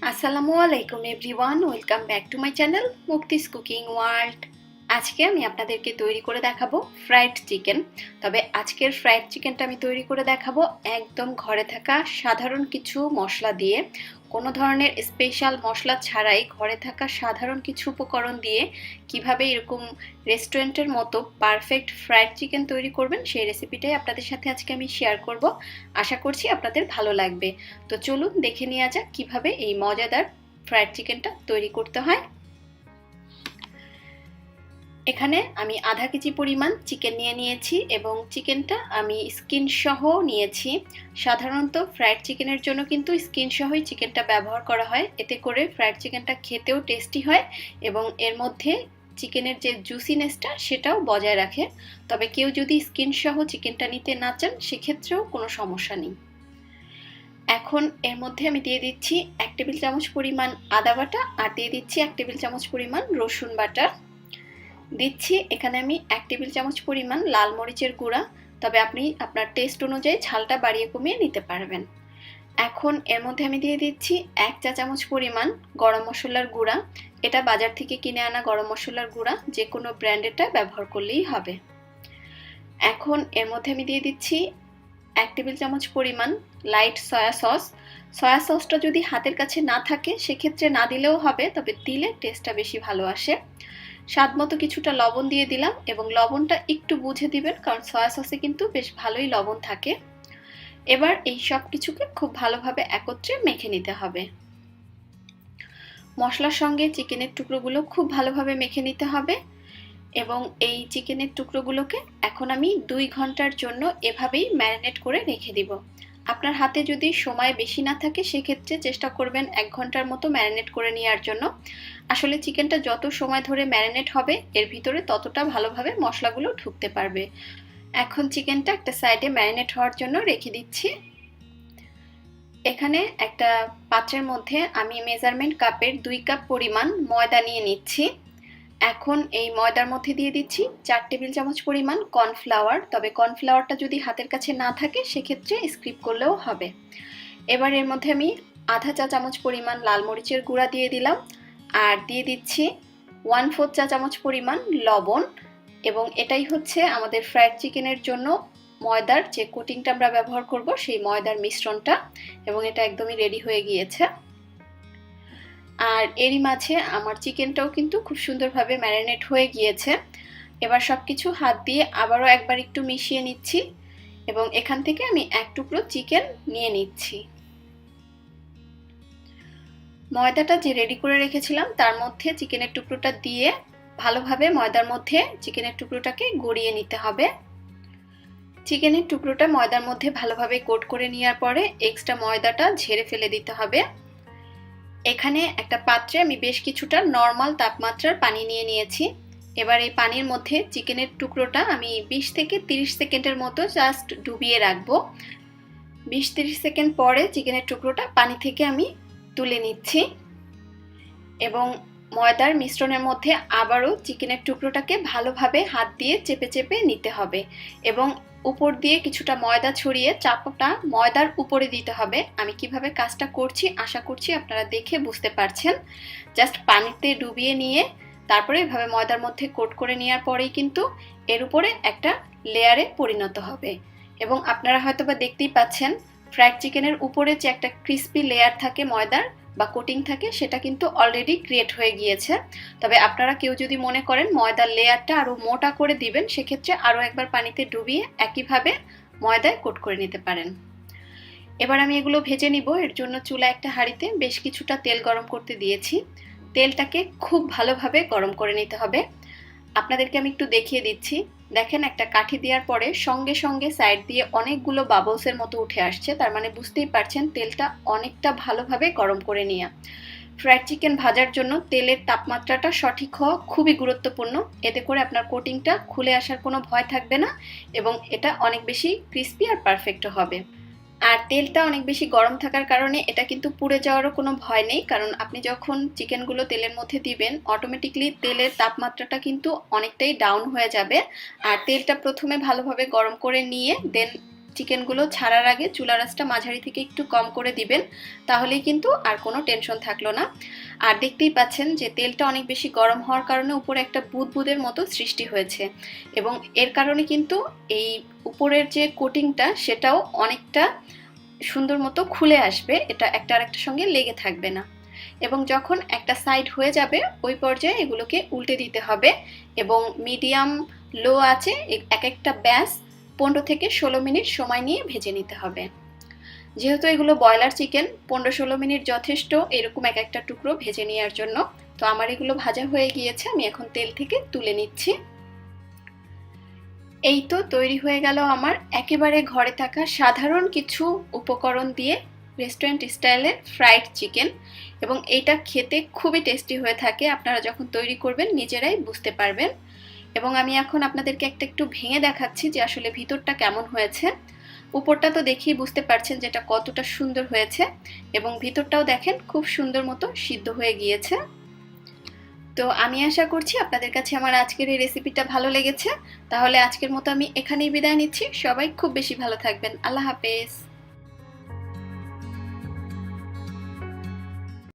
আসসালামু আলাইকুম everyone, welcome back to my channel Mukti's cooking world. আজকে আমি আপনাদেরকে তৈরি করে দেখাবো ফ্রাইড চিকেন। তবে আজকের ফ্রাইড চিকেনটা আমি তৈরি করে দেখাবো একদম ঘরে থাকা সাধারণ কিছু মশলা দিয়ে, কোনো ধরনের স্পেশাল মশলা ছাড়াই ঘরে থাকা সাধারণ কিছু উপকরণ দিয়ে কিভাবে এরকম রেস্টুরেন্টের মতো পারফেক্ট ফ্রাইড চিকেন তৈরি করবেন সেই রেসিপিটাই আপনাদের সাথে আজকে আমি শেয়ার করব। আশা করছি আপনাদের ভালো লাগবে। তো চলুন দেখে নেওয়া যাক কিভাবে এই মজাদার ফ্রাইড চিকেনটা তৈরি করতে হয়। এখানে আমি আধা কেজি পরিমাণ চিকেন নিয়ে নিয়েছি এবং চিকেনটা আমি স্কিন সহ নিয়েছি। সাধারণত ফ্রাইড চিকেনের জন্য কিন্তু স্কিন সহই চিকেনটা ব্যবহার করা হয়, এতে করে ফ্রাইড চিকেনটা খেতেও টেস্টি হয় এবং এর মধ্যে চিকেনের যে জুসিনেসটা সেটাও বজায় রাখে। তবে কেউ যদি স্কিন সহ চিকেনটা নিতে না চান সেক্ষেত্রেও কোনো সমস্যা নেই। এখন এর মধ্যে আমি দিয়ে দিচ্ছি 1 টেবিল চামচ পরিমাণ আদা বাটা আর দিয়ে দিচ্ছি 1 টেবিল চামচ পরিমাণ রসুন বাটা। দিচ্ছি এখানে আমি 1 টেবিল চামচ পরিমাণ লাল মরিচের গুঁড়া, তবে আপনি আপনার টেস্ট অনুযায়ী ঝালটা বাড়িয়ে কমিয়ে নিতে পারবেন। এখন এর মধ্যে আমি দিয়ে দিচ্ছি 1 চা চামচ পরিমাণ গরম মশলার গুঁড়া। এটা বাজার থেকে কিনে আনা গরম মশলার গুঁড়া, যে কোনো ব্র্যান্ডেরটা ব্যবহার করলেই হবে। এখন এর মধ্যে আমি দিয়ে দিচ্ছি 1 টেবিল চামচ পরিমাণ লাইট সয়া সস। সয়া সসটা যদি হাতের কাছে না থাকে সেক্ষেত্রে না দিলেও হবে, তবে দিলে টেস্টটা বেশি ভালো আসে। স্বাদ মতো কিছুটা লবণ দিয়ে দিলাম এবং লবণটা একটু বুঝে দিবেন, কারণ সয়া সসে কিন্তু বেশ ভালোই লবণ থাকে। এবার এই সব কিছুকে খুব ভালোভাবে একত্রে মেখে নিতে হবে। মশলার সঙ্গে চিকেনের টুকরোগুলো খুব ভালোভাবে মেখে নিতে হবে এবং এই চিকেনের টুকরোগুলোকে এখন আমি 2 ঘন্টার জন্য এভাবেই ম্যারিনেট করে রেখে দিব। আপনার হাতে যদি সময় বেশি না থাকে সেক্ষেত্রে চেষ্টা করবেন 1 ঘন্টার মতো ম্যারিনেট করে নেওয়ার জন্য। আসলে চিকেনটা যত সময় ধরে ম্যারিনেট হবে এর ভিতরে ততটা ভালোভাবে মশলাগুলো ঢুকতে পারবে। এখন চিকেনটা একটা সাইডে ম্যারিনেট হওয়ার জন্য রেখে দিচ্ছি। এখানে একটা পাত্রের মধ্যে আমি মেজারমেন্ট কাপের 2 কাপ পরিমাণ ময়দা নিয়ে নিচ্ছি। এখন এই ময়দার মধ্যে দিয়ে দিচ্ছি 4 টেবিল চামচ পরিমাণ কর্নফ্লাওয়ার, তবে কর্নফ্লাওয়ারটা যদি হাতের কাছে না থাকে সেক্ষেত্রে স্কিপ করলেও হবে। এবার এর মধ্যে আমি আধা চা চামচ পরিমাণ লাল মরিচের গুঁড়া দিয়ে দিলাম আর দিয়ে দিচ্ছি 1/4 চা চামচ পরিমাণ লবণ। এবং এটাই হচ্ছে আমাদের ফ্রাইড চিকেনের জন্য ময়দার যে কোটিংটা আমরা ব্যবহার করব সেই ময়দার মিশ্রণটা, এবং এটা একদমই রেডি হয়ে গিয়েছে। আর এরই মাঝে আমার চিকেনটাও কিন্তু খুব সুন্দরভাবে ম্যারিনেট হয়ে গিয়েছে। এবার সবকিছু হাত দিয়ে আবারও একবার একটু মিশিয়ে নিচ্ছি এবং এখান থেকে আমি 1 টুকরো চিকেন নিয়ে নিচ্ছি। ময়দাটা যে রেডি করে রেখেছিলাম তার মধ্যে চিকেনের টুকরোটা দিয়ে ভালোভাবে ময়দার মধ্যে চিকেনের টুকরোটাকে গড়িয়ে নিতে হবে। চিকেনের টুকরোটা ময়দার মধ্যে ভালোভাবে কোট করে নেওয়ার পরে এক্সট্রা ময়দাটা ঝেড়ে ফেলে দিতে হবে। এখানে একটা পাত্রে আমি বেশ কিছুটা নরমাল তাপমাত্রার পানি নিয়ে নিয়েছি। এবার এই পানির মধ্যে চিকেনের টুকরোটা আমি 20 থেকে 30 সেকেন্ডের মতো জাস্ট ডুবিয়ে রাখবো। 20-30 সেকেন্ড পরে চিকেনের টুকরোটা পানি থেকে আমি তুলে নিচ্ছি এবং ময়দার মিশ্রণের মধ্যে আবারও চিকেনের টুকরোটাকে ভালোভাবে হাত দিয়ে চেপে চেপে নিতে হবে এবং উপর দিয়ে কিছুটা ময়দা ছড়িয়ে চাপটা ময়দার উপরে দিতে হবে। আমি কিভাবে কাজটা করছি আশা করছি আপনারা দেখে বুঝতে পারছেন। জাস্ট পানিতে ডুবিয়ে নিয়ে তারপরে এভাবে ময়দার মধ্যে কোট করে নেওয়ার পরেই কিন্তু এর উপরে একটা লেয়ারে পরিণত হবে। এবং আপনারা হয়তোবা দেখতেই পাচ্ছেন ফ্রাইড চিকেনের উপরে যে একটা ক্রিস্পি লেয়ার থাকে ময়দার বা কোটিং থাকে সেটা কিন্তু অলরেডি ক্রিয়েট হয়ে গিয়েছে। তবে আপনারা কেউ যদি মনে করেন ময়দার লেয়ারটা আরো মোটা করে দিবেন সেক্ষেত্রে আরো একবার পানিতে ডুবিয়ে একইভাবে ময়দায় কোট করে নিতে পারেন। এবার আমি এগুলো ভেজে নিব। এর জন্য চুলা একটা হাঁড়িতে বেশ কিছুটা তেল গরম করতে দিয়েছি। তেলটাকে খুব ভালোভাবে গরম করে নিতে হবে। আপনাদেরকে আমি একটু দেখিয়ে দিচ্ছি। দেখেন একটা কাঠি দেওয়ার পরে সঙ্গে সঙ্গে সাইড দিয়ে অনেকগুলো বাবলসের মতো উঠে আসছে, তার মানে বুঝতেই পারছেন তেলটা অনেকটা ভালোভাবে গরম করে নেওয়া। ফ্রাইড চিকেন ভাজার জন্য তেলের তাপমাত্রাটা সঠিক হওয়া খুবই গুরুত্বপূর্ণ, এতে করে আপনার কোটিংটা খুলে আসার কোনো ভয় থাকবে না এবং এটা অনেক বেশি ক্রিস্পি আর পারফেক্টও হবে। আর তেলটা অনেক বেশি গরম থাকার কারণে এটা কিন্তু পুড়ে যাওয়ারও কোনো ভয় নেই, কারণ আপনি যখন চিকেনগুলো তেলের মধ্যে দিবেন অটোমেটিকলি তেলের তাপমাত্রাটা কিন্তু অনেকটাই ডাউন হয়ে যাবে। আর তেলটা প্রথমে ভালোভাবে গরম করে নিয়ে দেন চিকেনগুলো ছাড়ার আগে চুলার আঁচটা মাঝারি থেকে একটু কম করে দিবেন, তাহলেই কিন্তু আর কোনো টেনশন থাকলো না। আর দেখতেই পাচ্ছেন যে তেলটা অনেক বেশি গরম হওয়ার কারণে উপরে একটা বুদবুদের মতো সৃষ্টি হয়েছে, এবং এর কারণে কিন্তু এই উপরের যে কোটিংটা সেটাও অনেকটা সুন্দর মতো খুলে আসবে, এটা একটা আরেকটার সঙ্গে লেগে থাকবে না। এবং যখন একটা সাইড হয়ে যাবে ওই পর্যায়ে এগুলোকে উল্টে দিতে হবে, এবং মিডিয়াম লো আছে এক একটা ব্যাস 15 থেকে 16 মিনিট সময় নিয়ে ভেজে নিতে হবে। যেহেতু এগুলো ব্রয়লার চিকেন, 15-16 মিনিট যথেষ্ট এরকম এক একটা টুকরো ভেজে নেওয়ার জন্য। তো আমার এগুলো ভাজা হয়ে গিয়েছে, আমি এখন তেল থেকে তুলে নিচ্ছি। এই তো তৈরি হয়ে গেল আমার একেবারে ঘরে থাকা সাধারণ কিছু উপকরণ দিয়ে রেস্টুরেন্ট স্টাইলের ফ্রাইড চিকেন, এবং এটা খেতে খুবই টেস্টি হয়ে থাকে। আপনারা যখন তৈরি করবেন নিজেরাই বুঝতে পারবেন। এবং আমি এখন আপনাদেরকে একটু ভেঙে দেখাচ্ছি যে আসলে ভিতরটা কেমন হয়েছে। উপরটা তো দেখেই বুঝতে পারছেন যে এটা কতটা সুন্দর হয়েছে, এবং ভিতরটাও দেখেন খুব সুন্দর মতো সিদ্ধ হয়ে গিয়েছে। তো আমি আশা করছি আপনাদের কাছে আমার আজকের এই রেসিপিটা ভালো লেগেছে। তাহলে আজকের মতো আমি এখানেই বিদায় নিচ্ছি। সবাই খুব বেশি ভালো থাকবেন। আল্লাহ হাফেজ।